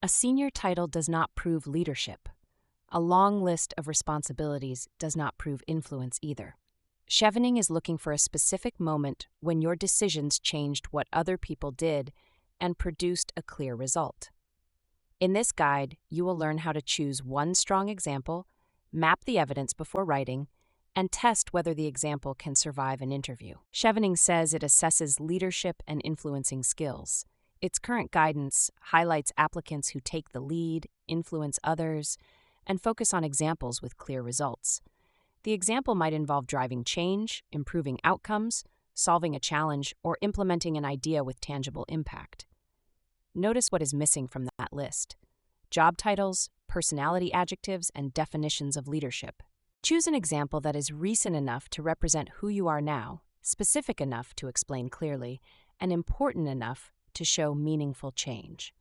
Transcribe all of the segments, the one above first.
senior title does not prove leadership. A long list of responsibilities does not prove influence either. Chevening is looking for a specific moment when your decisions changed what other people did and produced a clear result. In this guide, you will learn how to choose one strong example, map the evidence before writing, and test whether the example can survive an interview. Chevening says it assesses leadership and influencing skills. Its current guidance highlights applicants who take the lead, influence others, and focus on examples with clear results. The example might involve driving change, improving outcomes, solving a challenge, or implementing an idea with tangible impact. Notice what is missing from that list: job titles, personality adjectives, and definitions of leadership. Choose an example that is recent enough to represent who you are now, specific enough to explain clearly, and important enough to show meaningful change.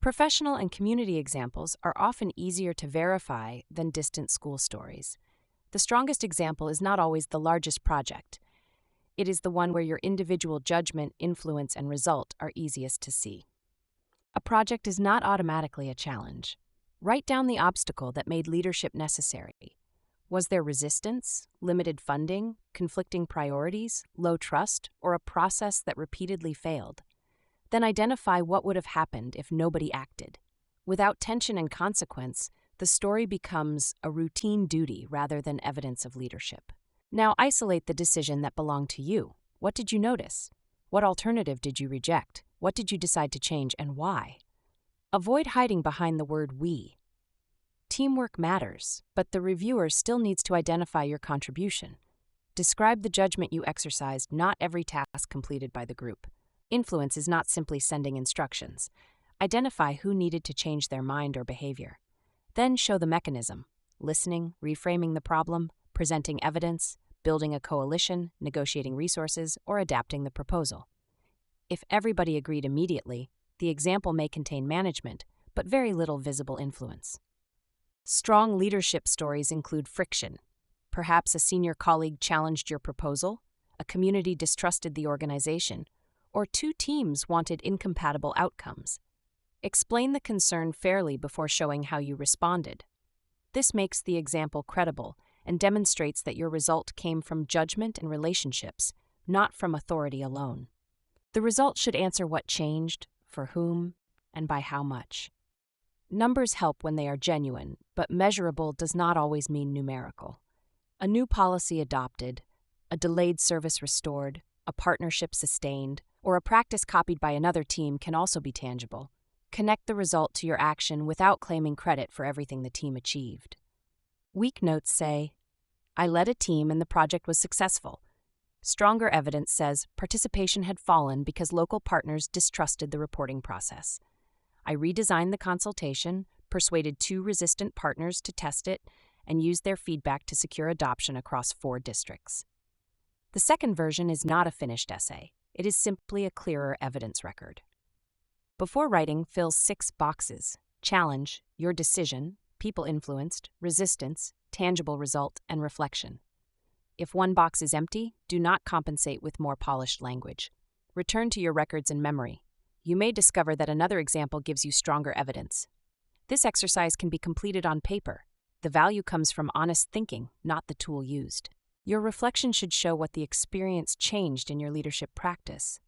Professional and community examples are often easier to verify than distant school stories. The strongest example is not always the largest project. It is the one where your individual judgment, influence, and result are easiest to see. A project is not automatically a challenge. Write down the obstacle that made leadership necessary. Was there resistance, limited funding, conflicting priorities, low trust, or a process that repeatedly failed? Then identify what would have happened if nobody acted. Without tension and consequence, the story becomes a routine duty rather than evidence of leadership. Now isolate the decision that belonged to you. What did you notice? What alternative did you reject? What did you decide to change, and why? Avoid hiding behind the word "we." Teamwork matters, but the reviewer still needs to identify your contribution. Describe the judgment you exercised, not every task completed by the group. Influence is not simply sending instructions. Identify who needed to change their mind or behavior. Then show the mechanism: listening, reframing the problem, presenting evidence, building a coalition, negotiating resources, or adapting the proposal. If everybody agreed immediately, the example may contain management, but very little visible influence. Strong leadership stories include friction. Perhaps a senior colleague challenged your proposal, a community distrusted the organization, or two teams wanted incompatible outcomes. Explain the concern fairly before showing how you responded. This makes the example credible and demonstrates that your result came from judgment and relationships, not from authority alone. The result should answer what changed, for whom, and by how much. Numbers help when they are genuine, but measurable does not always mean numerical. A new policy adopted, a delayed service restored, a partnership sustained, or a practice copied by another team can also be tangible. Connect the result to your action without claiming credit for everything the team achieved. Weak notes say, "I led a team and the project was successful." Stronger evidence says participation had fallen because local partners distrusted the reporting process. I redesigned the consultation, persuaded 2 resistant partners to test it, and used their feedback to secure adoption across 4 districts. The second version is not a finished essay. It is simply a clearer evidence record. Before writing, fill 6 boxes: challenge, your decision, people influenced, resistance, tangible result, and reflection. If one box is empty, do not compensate with more polished language. Return to your records and memory. You may discover that another example gives you stronger evidence. This exercise can be completed on paper. The value comes from honest thinking, not the tool used. Your reflection should show what the experience changed in your leadership practice.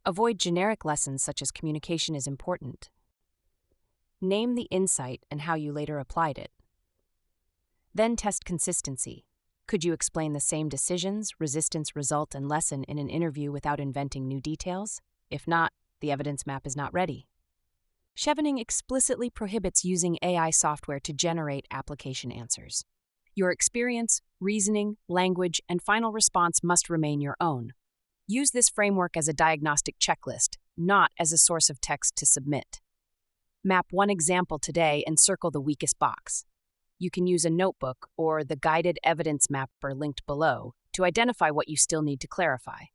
Avoid generic lessons such as communication is important. Name the insight and how you later applied it. Then test consistency. Could you explain the same decisions, resistance, result, and lesson in an interview without inventing new details? If not, the evidence map is not ready. Chevening explicitly prohibits using AI software to generate application answers. Your experience, reasoning, language, and final response must remain your own. Use this framework as a diagnostic checklist, not as a source of text to submit. Map one example today and circle the weakest box. You can use a notebook or the guided evidence mapper linked below to identify what you still need to clarify.